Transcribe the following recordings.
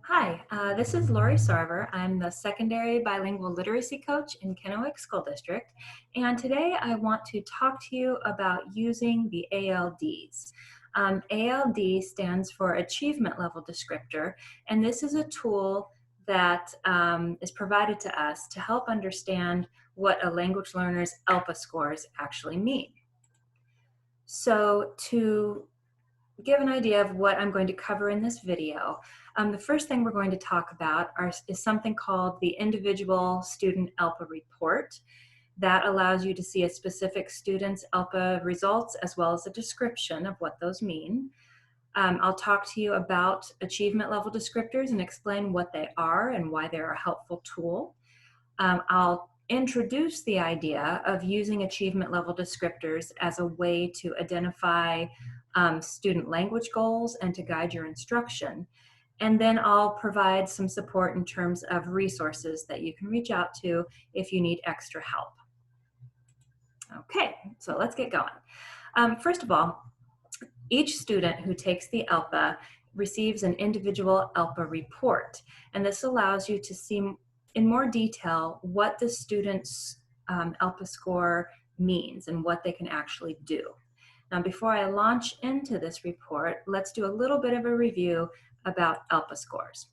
Hi, this is Lori Sarver. I'm the secondary bilingual literacy coach in Kennewick School District, and today I want to talk to you about using the ALDs. ALD stands for Achievement Level Descriptor, and this is a tool that is provided to us to help understand what a language learner's ELPA scores actually mean. So to give an idea of what I'm going to cover in this video, the first thing we're going to talk about is something called the Individual Student ELPA Report. That allows you to see a specific student's ELPA results as well as a description of what those mean. I'll talk to you about achievement level descriptors and explain what they are and why they're a helpful tool. I'll introduce the idea of using achievement level descriptors as a way to identify student language goals and to guide your instruction. And then I'll provide some support in terms of resources that you can reach out to if you need extra help. Okay, so let's get going. First of all, each student who takes the ELPA receives an individual ELPA report, and this allows you to see in more detail what the student's ELPA score means and what they can actually do. Now, before I launch into this report, let's do a little bit of a review about ELPA scores.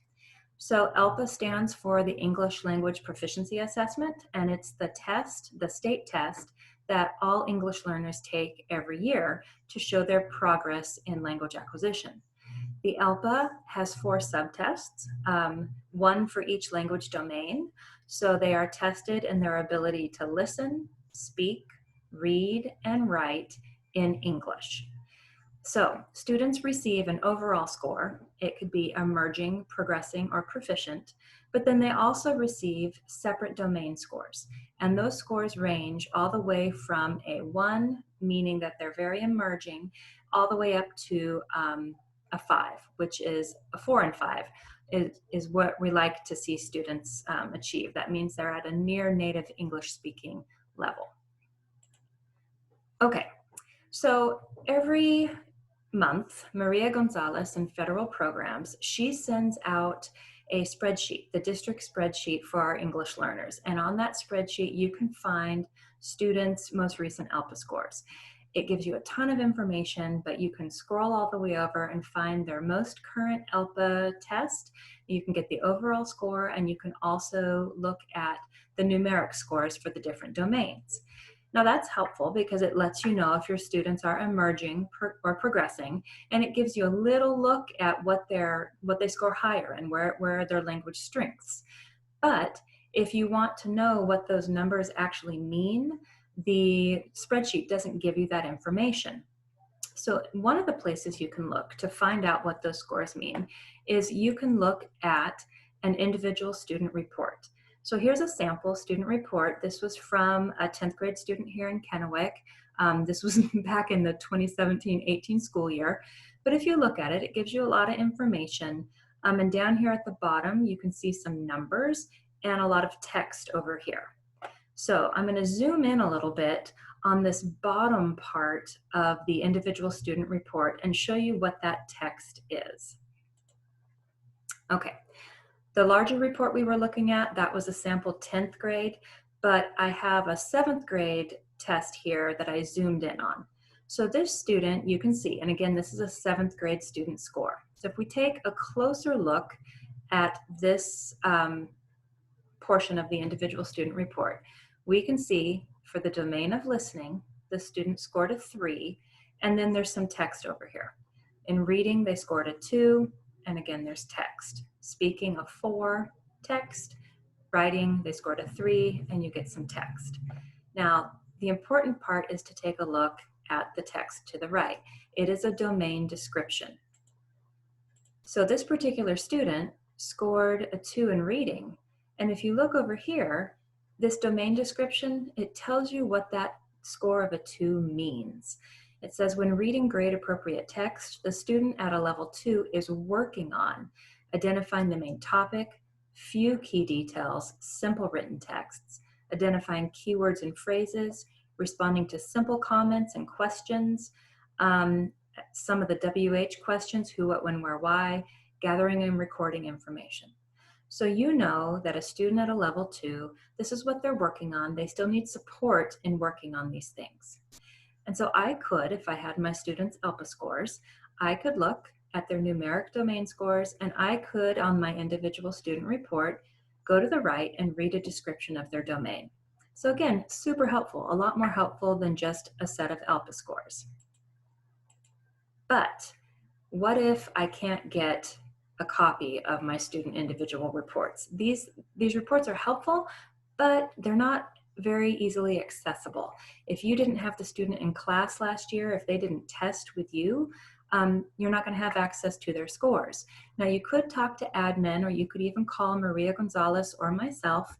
So ELPA stands for the English Language Proficiency Assessment, and it's the test, the state test, that all English learners take every year to show their progress in language acquisition. The ELPA has 4 subtests, one for each language domain. So they are tested in their ability to listen, speak, read, and write in English. So students receive an overall score. It could be emerging, progressing, or proficient, but then they also receive separate domain scores. And those scores range all the way from a 1, meaning that they're very emerging, all the way up to a 5, which is a 4 and 5, is what we like to see students achieve. That means they're at a near native English speaking level. Okay, so every month, Maria Gonzalez in federal programs, she sends out a spreadsheet, the district spreadsheet for our English learners. And on that spreadsheet, you can find students' most recent ELPA scores. It gives you a ton of information, but you can scroll all the way over and find their most current ELPA test. You can get the overall score, and you can also look at the numeric scores for the different domains. Now that's helpful because it lets you know if your students are emerging or progressing, and it gives you a little look at what they score higher and where are their language strengths. But if you want to know what those numbers actually mean, the spreadsheet doesn't give you that information. So one of the places you can look to find out what those scores mean is you can look at an individual student report. So here's a sample student report. This was from a 10th grade student here in Kennewick. This was back in the 2017-18 school year. But if you look at it, it gives you a lot of information. And down here at the bottom, you can see some numbers and a lot of text over here. So I'm going to zoom in a little bit on this bottom part of the individual student report and show you what that text is. Okay. The larger report we were looking at, that was a sample 10th grade, but I have a 7th grade test here that I zoomed in on. So this student, you can see, and again, this is a 7th grade student score. So if we take a closer look at this portion of the individual student report, we can see for the domain of listening, the student scored a 3, and then there's some text over here. In reading, they scored a 2, and again, there's text. Speaking a 4, text. Writing, they scored a 3, and you get some text. Now, the important part is to take a look at the text to the right. It is a domain description. So this particular student scored a 2 in reading, and if you look over here, this domain description, it tells you what that score of a 2 means. It says when reading grade appropriate text, the student at a level 2 is working on identifying the main topic, few key details, simple written texts, identifying keywords and phrases, responding to simple comments and questions, some of the WH questions, who, what, when, where, why, gathering and recording information. So you know that a student at a level 2, this is what they're working on. They still need support in working on these things. And so I could, if I had my students' ELPA scores, I could look at their numeric domain scores, and I could, on my individual student report, go to the right and read a description of their domain. So again, super helpful, a lot more helpful than just a set of ELPA scores. But what if I can't get a copy of my student individual reports? These reports are helpful, but they're not very easily accessible. If you didn't have the student in class last year, if they didn't test with you, you're not going to have access to their scores. Now, you could talk to admin, or you could even call Maria Gonzalez or myself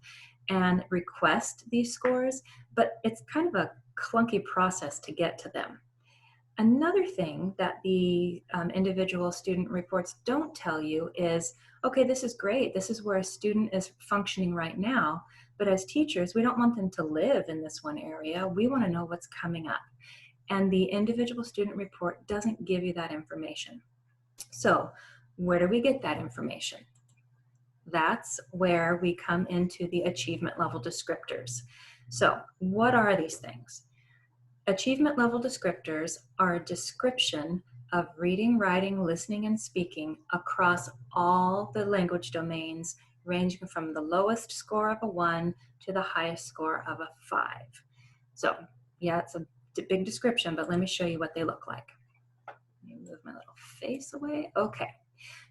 and request these scores, but it's kind of a clunky process to get to them. Another thing that the individual student reports don't tell you is, okay, this is great. This is where a student is functioning right now. But as teachers, we don't want them to live in this one area. We want to know what's coming up. And the individual student report doesn't give you that information. So where do we get that information? That's where we come into the achievement level descriptors. So what are these things? Achievement level descriptors are a description of reading, writing, listening, and speaking across all the language domains, ranging from the lowest score of a 1 to the highest score of a 5. So yeah, it's a big description, but let me show you what they look like. Let me move my little face away. Okay.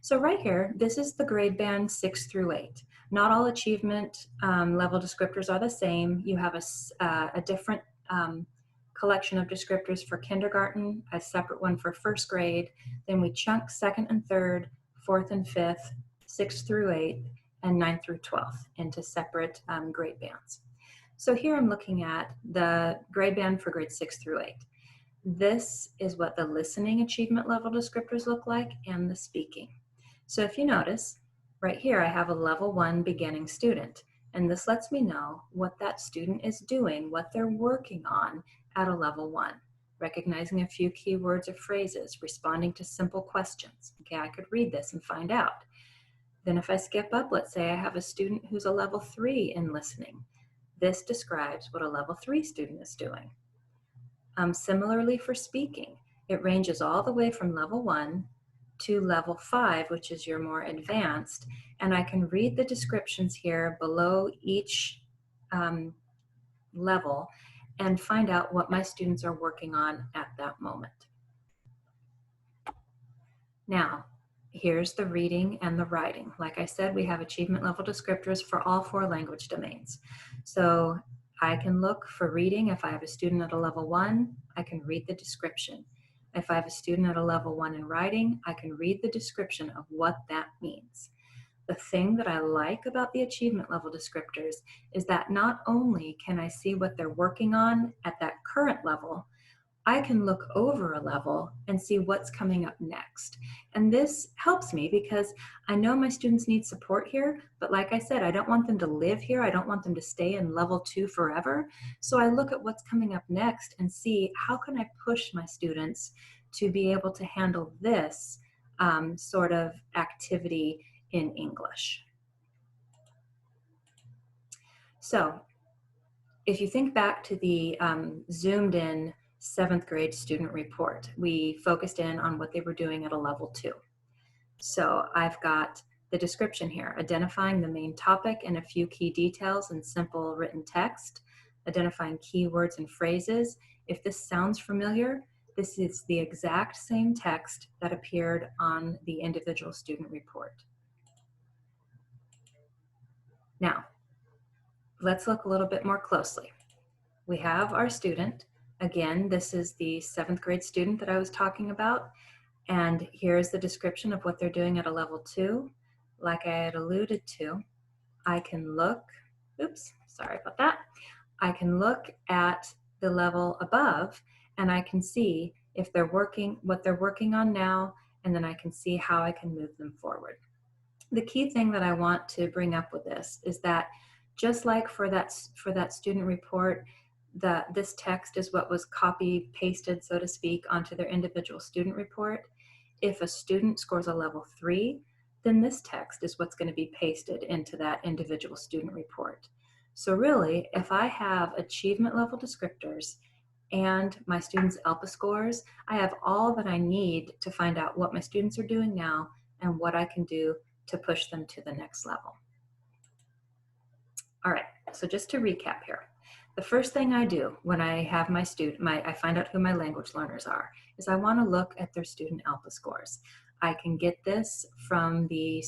So right here, this is the grade band 6 through 8. Not all achievement level descriptors are the same. You have a different collection of descriptors for kindergarten, a separate one for first grade. Then we chunk second and third, fourth and fifth, 6th through 8th, and 9th through 12th into separate grade bands. So here I'm looking at the grade band for grade 6 through 8. This is what the listening achievement level descriptors look like, and the speaking. So if you notice, right here I have a level 1 beginning student, and this lets me know what that student is doing, what they're working on at a level 1, recognizing a few keywords or phrases, responding to simple questions. Okay, I could read this and find out. Then if I skip up, let's say I have a student who's a level 3 in listening. This describes what a level 3 student is doing. Similarly for speaking, it ranges all the way from level 1 to level 5, which is your more advanced, and I can read the descriptions here below each level and find out what my students are working on at that moment. Now, here's the reading and the writing. Like I said, we have achievement level descriptors for all 4 language domains. So I can look for reading. If I have a student at a level 1, I can read the description. If I have a student at a level 1 in writing, I can read the description of what that means. The thing that I like about the achievement level descriptors is that not only can I see what they're working on at that current level, I can look over a level and see what's coming up next. And this helps me because I know my students need support here, but like I said, I don't want them to live here. I don't want them to stay in level 2 forever. So I look at what's coming up next and see how can I push my students to be able to handle this sort of activity in English. So if you think back to the zoomed in 7th grade student report, we focused in on what they were doing at a level 2. So I've got the description here, identifying the main topic and a few key details in simple written text, identifying keywords and phrases. If this sounds familiar, this is the exact same text that appeared on the individual student report. Now, let's look a little bit more closely. We have our student. Again, this is the 7th grade student that I was talking about. And here's the description of what they're doing at a level 2. Like I had alluded to, I can look, oops, sorry about that. I can look at the level above and I can see if they're working, what they're working on now, and then I can see how I can move them forward. The key thing that I want to bring up with this is that just like for that student report, this text is what was copy pasted, so to speak, onto their individual student report. If a student scores a level 3, then this text is what's going to be pasted into that individual student report. So really, if I have achievement level descriptors and my students' ELPA scores, I have all that I need to find out what my students are doing now and what I can do to push them to the next level. All right, so just to recap here. The first thing I do when I have my I find out who my language learners are, is I want to look at their student ELPA scores. I can get this from the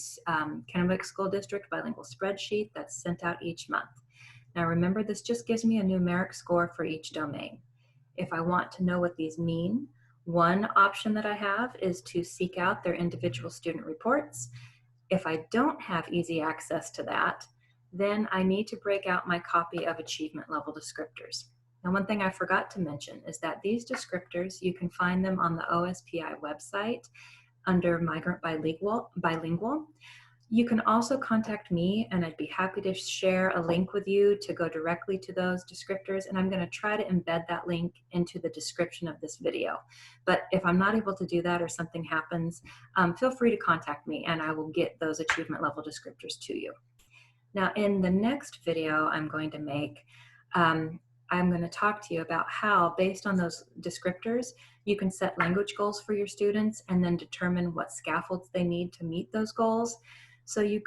Kennewick School District bilingual spreadsheet that's sent out each month. Now remember, this just gives me a numeric score for each domain. If I want to know what these mean, one option that I have is to seek out their individual student reports. If I don't have easy access to that, then I need to break out my copy of achievement level descriptors. Now, one thing I forgot to mention is that these descriptors, you can find them on the OSPI website under Migrant Bilingual. You can also contact me and I'd be happy to share a link with you to go directly to those descriptors, and I'm going to try to embed that link into the description of this video. But if I'm not able to do that or something happens, feel free to contact me and I will get those achievement level descriptors to you. Now in the next video I'm going to make, I'm going to talk to you about how, based on those descriptors, you can set language goals for your students and then determine what scaffolds they need to meet those goals. So you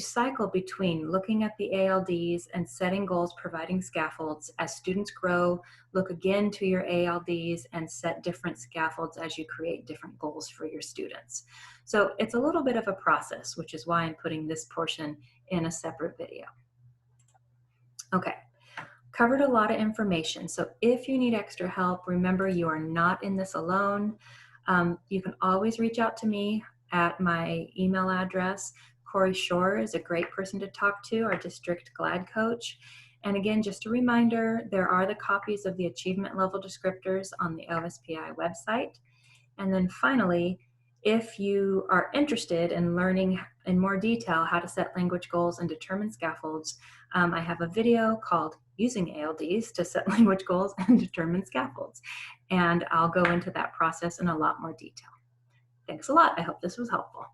cycle between looking at the ALDs and setting goals, providing scaffolds. As students grow, look again to your ALDs and set different scaffolds as you create different goals for your students. So it's a little bit of a process, which is why I'm putting this portion in a separate video. Okay. Covered a lot of information. So if you need extra help, remember you are not in this alone. You can always reach out to me at my email address. Corey Shore is a great person to talk to, our district GLAD coach. And again, just a reminder, there are the copies of the achievement level descriptors on the OSPI website. And then finally, if you are interested in learning in more detail how to set language goals and determine scaffolds, I have a video called Using ALDs to Set Language Goals and Determine Scaffolds. And I'll go into that process in a lot more detail. Thanks a lot. I hope this was helpful.